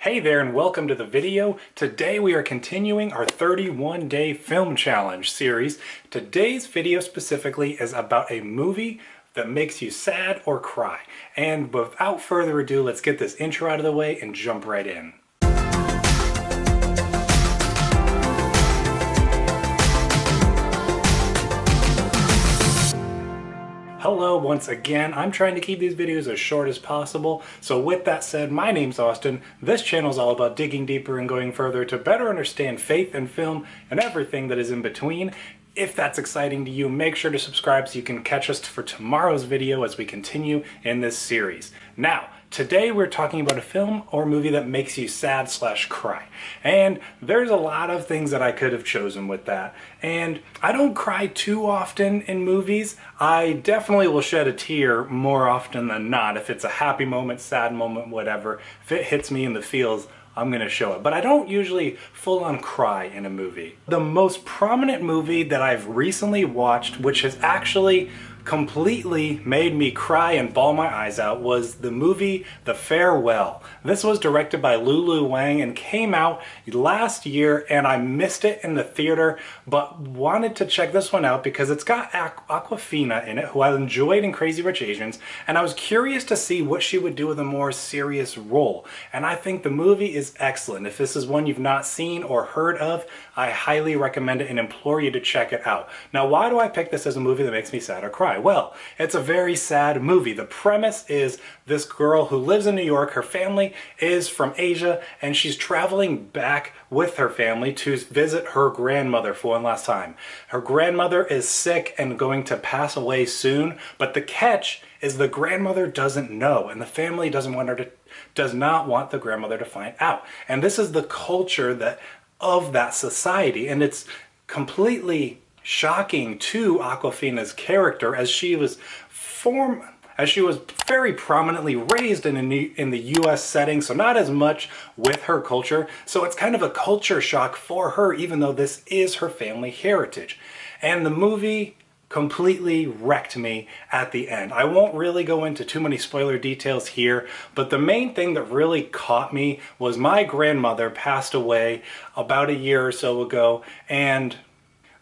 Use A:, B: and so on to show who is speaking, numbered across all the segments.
A: Hey there and welcome to the video. Today we are continuing our 31-day film challenge series. Today's video specifically is about a movie that makes you sad or cry. And without further ado, let's get this intro out of the way and jump right in. Hello once again. I'm trying to keep these videos as short as possible. So with that said, my name's Austin. This channel is all about digging deeper and going further to better understand faith and film and everything that is in between. If that's exciting to you, make sure to subscribe so you can catch us for tomorrow's video as we continue in this series. Now, today we're talking about a film or movie that makes you sad/cry. And there's a lot of things that I could have chosen with that. And I don't cry too often in movies. I definitely will shed a tear more often than not. If it's a happy moment, sad moment, whatever, if it hits me in the feels, I'm gonna show it. But I don't usually full-on cry in a movie. The most prominent movie that I've recently watched, which has actually completely made me cry and bawl my eyes out, was the movie The Farewell. This was directed by Lulu Wang and came out last year, and I missed it in the theater, but wanted to check this one out because it's got Awkwafina in it, who I enjoyed in Crazy Rich Asians, and I was curious to see what she would do with a more serious role. And I think the movie is excellent. If this is one you've not seen or heard of, I highly recommend it and implore you to check it out. Now, why do I pick this as a movie that makes me sad or cry? Well, it's a very sad movie. The premise is this girl who lives in New York, her family is from Asia, and she's traveling back with her family to visit her grandmother for one last time. Her grandmother is sick and going to pass away soon, but the catch is the grandmother doesn't know, and the family does not want the grandmother to find out. And this is the culture of that society, and it's completely shocking to Awkwafina's character as she was very prominently raised in the US setting, so not as much with her culture. So it's kind of a culture shock for her, even though this is her family heritage. And the movie completely wrecked me at the end. I won't really go into too many spoiler details here, but the main thing that really caught me was my grandmother passed away about a year or so ago, and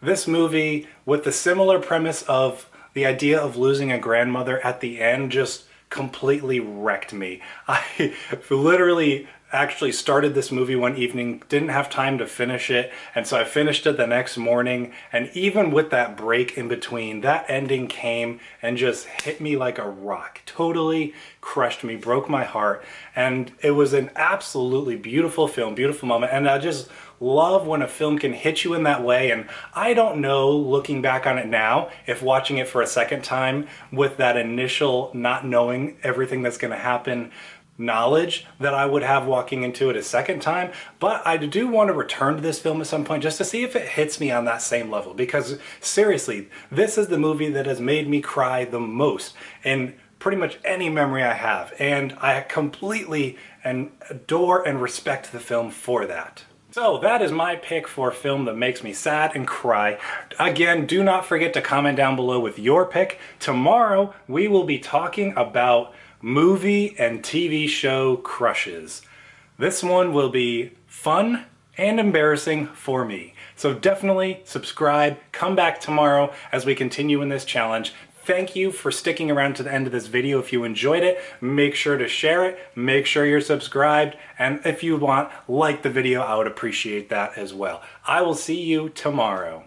A: this movie, with the similar premise of the idea of losing a grandmother at the end, just completely wrecked me. I literally actually started this movie one evening, didn't have time to finish it, and so I finished it the next morning, and even with that break in between, that ending came and just hit me like a rock. Totally crushed me, broke my heart, and it was an absolutely beautiful film, beautiful moment, and I just love when a film can hit you in that way. And I don't know, looking back on it now, if watching it for a second time with that initial not knowing everything that's going to happen knowledge that I would have walking into it a second time, but I do want to return to this film at some point just to see if it hits me on that same level, because seriously, this is the movie that has made me cry the most in pretty much any memory I have, and I completely adore and respect the film for that. So that is my pick for a film that makes me sad and cry. Again, do not forget to comment down below with your pick. Tomorrow we will be talking about movie and TV show crushes. This one will be fun and embarrassing for me. So definitely subscribe, come back tomorrow as we continue in this challenge. Thank you for sticking around to the end of this video. If you enjoyed it, make sure to share it, make sure you're subscribed, and if you want, like the video. I would appreciate that as well. I will see you tomorrow.